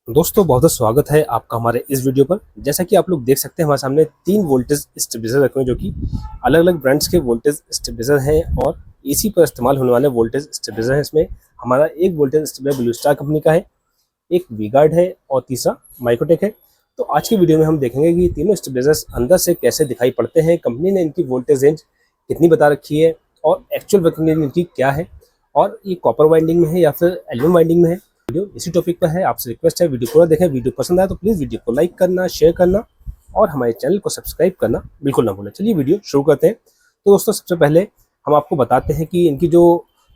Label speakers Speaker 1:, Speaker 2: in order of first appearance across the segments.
Speaker 1: दोस्तों बहुत बहुत स्वागत है आपका हमारे इस वीडियो पर। जैसा कि आप लोग देख सकते हैं हमारे सामने 3 वोल्टेज स्टेबलाइजर रखे हुए हैं जो कि अलग अलग ब्रांड्स के वोल्टेज स्टेबलाइजर हैं और एसी पर इस्तेमाल होने वाले वोल्टेज स्टेबलाइजर हैं। इसमें हमारा एक voltage stabilizer Blue Star company का है, एक वी-गार्ड है और तीसरा माइक्रोटेक है। तो आज की वीडियो में हम देखेंगे कि तीनों स्टेबलाइजर्स अंदर से कैसे दिखाई पड़ते हैं, कंपनी ने इनकी वोल्टेज रेंज कितनी बता रखी है और एक्चुअल वर्किंग रेंज इनकी क्या है, और ये कॉपर वाइंडिंग में है या फिर एल्यूमिनियम वाइंडिंग में है। वीडियो इसी टॉपिक पर है। आपसे रिक्वेस्ट है वीडियो पूरा देखें। वीडियो पसंद आए तो प्लीज़ वीडियो को लाइक करना, शेयर करना और हमारे चैनल को सब्सक्राइब करना बिल्कुल ना भूलें। चलिए वीडियो शुरू करते हैं। तो दोस्तों सबसे पहले हम आपको बताते हैं कि इनकी जो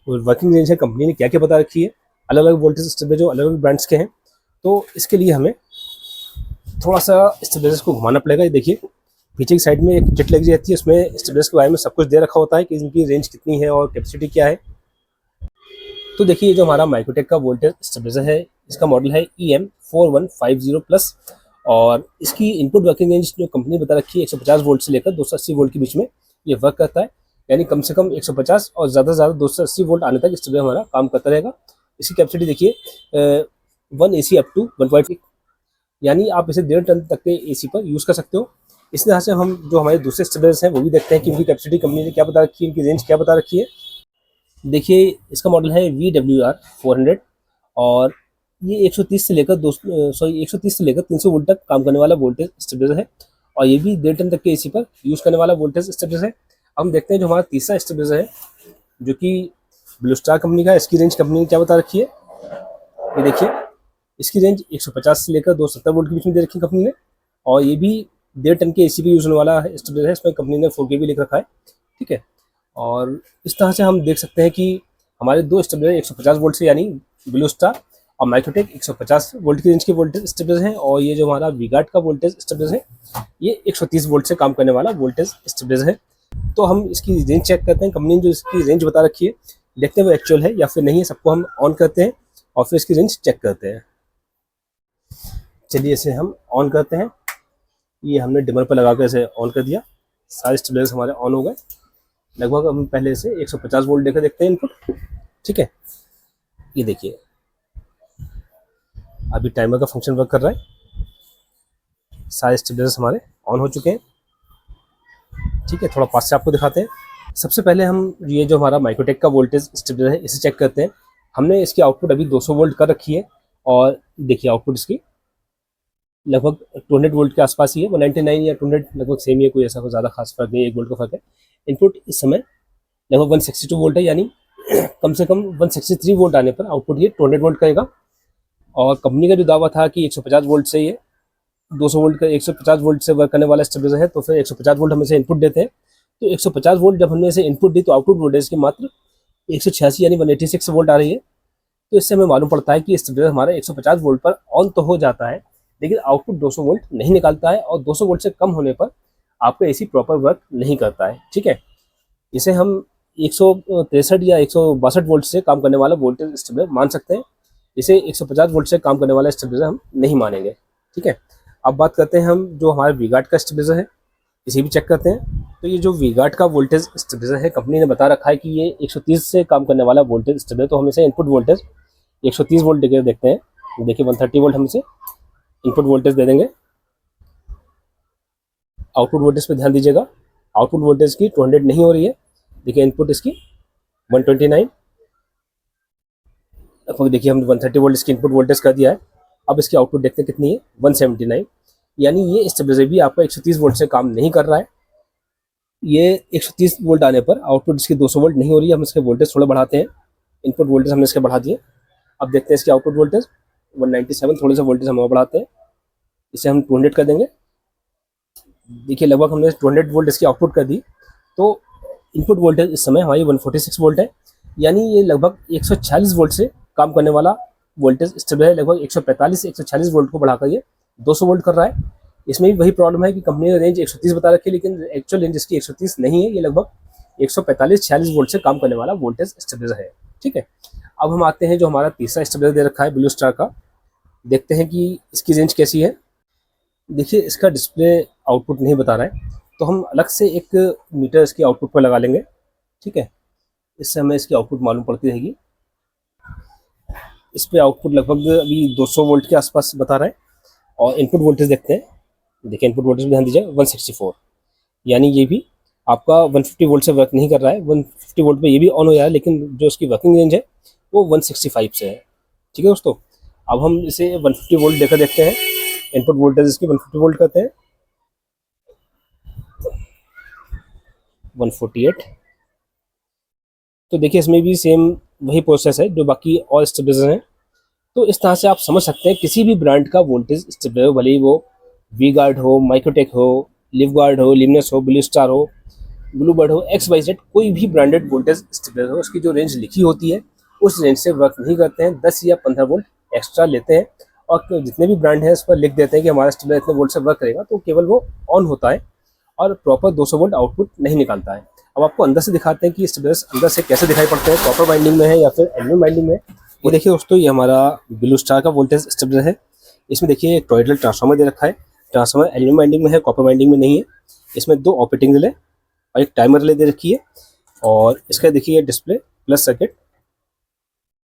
Speaker 1: वर्किंग रेंज है कंपनी ने क्या क्या बता रखी है, अलग अलग वोल्टेज स्टेबलाइजर जो अलग अलग ब्रांड्स के हैं। तो इसके लिए हमें थोड़ा सा स्टेबलाइजर्स को घुमाना पड़ेगा। ये देखिए पीछे की साइड में एक चिट लगी रहती है, उसमें स्टेबलाइजर के बारे में सब कुछ दे रखा होता है कि इनकी रेंज कितनी है और कैपेसिटी क्या है। तो देखिए ये जो हमारा माइक्रोटेक का वोल्टेज स्टेबलाइजर है, इसका मॉडल है EM4150 प्लस और इसकी इनपुट वर्किंग रेंज जो कंपनी बता रखी है 150 वोल्ट से लेकर 280 वोल्ट के बीच में ये वर्क करता है। यानी कम से कम 150 और ज़्यादा से ज़्यादा 280 वोल्ट आने तक स्टेबलाइजर हमारा काम करता रहेगा। इसकी कैपेसिटी देखिए 1 AC अप टू 1.5, यानी आप इसे 1.5 टन तक के AC पर यूज़ कर सकते हो। इस तरह से हम जो हमारे दूसरे स्टेबलाइजर्स हैं वो भी देखते हैं कि इनकी कैपेसिटी कंपनी ने क्या बता रखी है, इनकी रेंज क्या बता रखी है। देखिए इसका मॉडल है VWR400 और ये 130 से लेकर 300 वोल्ट तक काम करने वाला वोल्टेज स्टेबलाइजर है और ये भी 1.5 टन तक के एसी पर यूज़ करने वाला वोल्टेज स्टेबलाइजर है। अब हम देखते हैं जो हमारा तीसरा स्टेबलाइजर है जो कि ब्लू स्टार कंपनी का। इसकी रेंज कंपनी ने क्या बता रखी है, ये देखिए इसकी रेंज 150 से लेकर 270 वोल्ट के बीच में दे रखी है कंपनी ने और ये भी 1.5 टन के एसी पे यूज़ होने वाला स्टेबलाइजर है। इसमें कंपनी ने 4K भी लिख रखा है, ठीक है। और इस तरह से हम देख सकते हैं कि हमारे दो स्टेबलाइजर 150 वोल्ट से यानी ब्लू स्टार और माइक्रोटेक 150 वोल्ट की रेंज के वोल्टेज स्टेबलाइजर हैं और ये जो हमारा वी-गार्ड का वोल्टेज स्टेबलाइजर है ये 130 वोल्ट से काम करने वाला वोल्टेज स्टेबलाइजर है। तो हम इसकी रेंज चेक करते हैं, कंपनी ने जो इसकी रेंज बता रखी है देखते हैं वो एक्चुअल है या फिर नहीं है। सबको हम ऑन करते हैं और फिर इसकी रेंज चेक करते हैं। चलिए इसे हम ऑन करते हैं। ये हमने डिमर पर लगा कर इसे ऑन कर दिया, सारे स्टेबलाइजर हमारे ऑन हो गए। लगभग हम पहले से 150 वोल्ट देकर देखते हैं इनपुट, ठीक है। ये देखिए अभी टाइमर का फंक्शन वर्क कर रहा है, सारे स्टेबलाइजर्स हमारे ऑन हो चुके हैं, ठीक है। थोड़ा पास से आपको दिखाते हैं। सबसे पहले हम ये जो हमारा माइक्रोटेक का वोल्टेज स्टेबलाइजर है इसे चेक करते हैं। हमने इसकी आउटपुट अभी 200 वोल्ट कर रखी है और देखिए आउटपुट इसकी लगभग 200 वोल्ट के आसपास ही है, 199 या 200 लगभग सेम ही है, कोई ऐसा कोई ज़्यादा खास फर्क नहीं है, 1 वोल्ट का फर्क है। इनपुट इस समय लगभग 162 वोल्ट है, यानी कम से कम 163 वोल्ट आने पर आउटपुट ये 200 वोल्ट करेगा। और कंपनी का जो दावा था कि 150 वोल्ट से ये 200 वोल्ट का 150 वोल्ट से वर्क करने वाला स्टेबलाइजर है, तो फिर 150 वोल्ट हम इसे इनपुट देते हैं। तो 150 वोल्ट जब हमने इसे इनपुट दी तो आउटपुट वोल्टेज की मात्र 186 यानी 186 वोल्ट आ रही है। तो इससे हमें मालूम पड़ता है कि स्टेबलाइजर हमारा 150 वोल्ट पर ऑन तो हो जाता है लेकिन आउटपुट 200 वोल्ट नहीं निकालता है और 200 वोल्ट से कम होने पर आपका एसी प्रॉपर वर्क नहीं करता है, ठीक है। इसे हम 163 या 162 वोल्ट से काम करने वाला वोल्टेज स्टेबलाइजर मान सकते हैं। इसे 150 वोल्ट से काम करने वाला स्टेबलाइजर हम नहीं मानेंगे, ठीक है। अब बात करते हैं हम जो हमारे वी-गार्ड का स्टेबलाइजर है, इसे भी चेक करते हैं। तो ये जो वी-गार्ड का वोल्टेज स्टेबलाइजर है कंपनी ने बता रखा है कि ये 130 से काम करने वाला वोल्टेज स्टेबलाइजर, तो हम इसे इनपुट वोल्टेज 130 वोल्ट देकर देखते हैं। देखिए 130 वोल्ट हम इसे इनपुट वोल्टेज दे देंगे। आउटपुट वोल्टेज पे ध्यान दीजिएगा, आउटपुट वोल्टेज की 200 नहीं हो रही है। देखिए इनपुट इसकी 129, लगभग देखिए हम 130 वोल्ट इसकी इनपुट वोल्टेज कर दिया है। अब इसकी आउटपुट देखते हैं कितनी है, 179, यानी ये स्टेबलाइजर भी आपका 130 वोल्ट से काम नहीं कर रहा है। ये 130 वोल्ट आने पर आउटपुट इसकी 200 वोल्ट नहीं हो रही है। हम इसके वोल्टेज थोड़ा बढ़ाते हैं, इनपुट वोल्टेज हमने इसके बढ़ा दिए। अब देखते हैं इसकी आउटपुट वोल्टेज 197, थोड़े से वोल्टेज हम और बढ़ाते हैं, इसे हम 200 कर देंगे। देखिए लगभग हमने 200 वोल्ट इसकी आउटपुट कर दी, तो इनपुट वोल्टेज इस समय हमारी 146 वोल्ट है, यानी ये लगभग 146 वोल्ट से काम करने वाला वोल्टेज स्टेबलाइजर लगभग 145 से 146 वोल्ट को बढ़ाकर ये 200 वोल्ट कर रहा है। इसमें भी वही प्रॉब्लम है कि कंपनी ने रेंज 130 बता रखी है लेकिन एक्चुअल रेंज इसकी 130 नहीं है, ये लगभग 145-46 वोल्ट से काम करने वाला वोल्टेज स्टेबलाइजर है, ठीक है। अब हम आते हैं जो हमारा तीसरा स्टेबलाइजर दे रखा है ब्लू स्टार का, देखते हैं कि इसकी रेंज कैसी है। देखिए इसका डिस्प्ले आउटपुट नहीं बता रहा है, तो हम अलग से एक मीटर इसकी आउटपुट पर लगा लेंगे, ठीक है। इससे हमें इसकी आउटपुट मालूम पड़ती रहेगी। इस पे आउटपुट लगभग अभी 200 वोल्ट के आसपास बता रहा है। और इनपुट वोल्टेज देखते हैं, देखिए इनपुट वोल्टेज ध्यान दीजिए 164, यानी ये भी आपका 150 वोल्ट से वर्क नहीं कर रहा है। 150 वोल्ट पे ये भी ऑन हो जाए, लेकिन जो उसकी वर्किंग रेंज है वो 165 से है। ठीक है दोस्तों, अब हम इसे 150 वोल्ट देकर देखते हैं। इनपुट वोल्टेज इसकी 150 वोल्ट करते हैं, 148। तो देखिए इसमें भी सेम वही प्रोसेस है जो बाकी और स्टेबलाइजर हैं। तो इस तरह से आप समझ सकते हैं किसी भी ब्रांड का वोल्टेज स्टेबलाइजर, भले ही वो वी गार्ड हो, माइक्रोटेक हो, लिव गार्ड हो, लिमनेस हो, ब्लू स्टार हो, ब्लू बर्ड हो, XYZ, कोई भी ब्रांडेड वोल्टेज स्टेबलाइजर हो, उसकी जो रेंज लिखी होती है उस रेंज से वर्क नहीं करते हैं। 10 या 15 वोल्ट एक्स्ट्रा लेते हैं, और जितने भी ब्रांड है उस पर लिख देते हैं कि हमारा स्टेबलाइजर इतने वोल्ट से वर्क करेगा, तो केवल वो ऑन होता है और प्रॉपर 200 वोल्ट आउटपुट नहीं निकालता है। अब आपको अंदर से दिखाते हैं कि स्टेबलाइजर अंदर से कैसे दिखाई पड़ते हैं, कॉपर बाइंडिंग में है या फिर एल्यूमिनियम बाइंडिंग में। ये देखिए दोस्तों, ये हमारा ब्लू स्टार का वोल्टेज स्टेबलाइजर है। इसमें देखिए एक टॉयलेट ट्रांसफार्मर दे रखा है। ट्रांसफार्मर एल्यूमिनियम बाइंडिंग में है, कॉपर बाइंडिंग में नहीं है। इसमें 2 ऑपरेटिंग रिले और एक टाइमर रिले दे रखी है, और इसका देखिए डिस्प्ले प्लस सर्किट।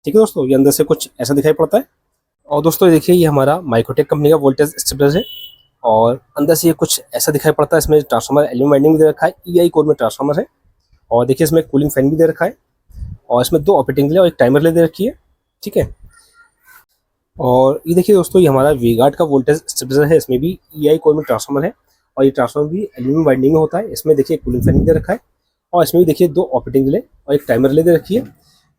Speaker 1: ठीक है दोस्तों, ये अंदर से कुछ ऐसा दिखाई पड़ता है। और दोस्तों ये देखिए, ये हमारा माइक्रोटेक कंपनी का वोल्टेज स्टेबलाइजर है, और अंदर से ये कुछ ऐसा दिखाई पड़ता है। इसमें ट्रांसफार्मर एल्यूमिनियम बाइंडिंग भी दे रखा है, EI कोर में ट्रांसफार्मर है, और देखिए इसमें कूलिंग फैन भी दे रखा है, और इसमें 2 ऑपरेटिंग रिले और एक टाइमर रिले दे रखी है। ठीक है, और ये देखिए दोस्तों, ये हमारा वी गार्ड का वोल्टेज स्टेबलाइजर है। इसमें भी EI कोर में ट्रांसफार्मर है, और ये ट्रांसफार्मर भी एल्यूमिनियम बाइंडिंग में होता है। इसमें देखिए कूलिंग फैन भी दे रखा है, और इसमें भी देखिए 2 ऑपरेटिंग रिले और एक टाइमर रिले दे रखी है।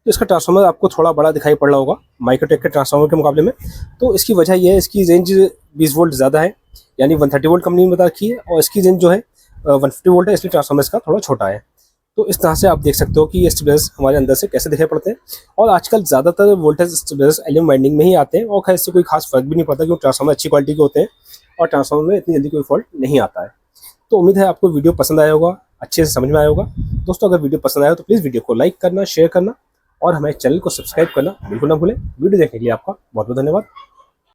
Speaker 1: तो इसका ट्रांसफार्मर आपको थोड़ा बड़ा दिखाई पड़ रहा होगा माइक्रोटेक के ट्रांसफार्मर के मुकाबले में। तो इसकी वजह यह है, इसकी रेंज 20 वोल्ट ज़्यादा है, यानी 130 वोल्ट कंपनी ने बता रखी है, और इसकी रेंज जो है 150 वोल्ट है, इसलिए ट्रांसफार्मर इसका थोड़ा छोटा है। तो इस तरह से आप देख सकते हो कि ये स्टेबलाइजर हमारे अंदर से कैसे दिखाई पड़ते हैं। और आजकल ज़्यादातर वोल्टेज स्टेबलाइजर एल्यूमिनियम बाइंडिंग में ही आते हैं, और खैर इससे कोई खास फर्क भी नहीं पड़ता, क्योंकि ट्रांसफार्मर अच्छी क्वालिटी के होते हैं और ट्रांसफार्मर में इतनी जल्दी कोई फॉल्ट नहीं आता है। तो उम्मीद है आपको वीडियो पसंद आया होगा, अच्छे से समझ में आया होगा। दोस्तों अगर वीडियो पसंद आया तो प्लीज़ वीडियो को लाइक करना, शेयर करना, और हमारे चैनल को सब्सक्राइब करना बिल्कुल ना भूलें। वीडियो देखने के लिए आपका बहुत बहुत धन्यवाद।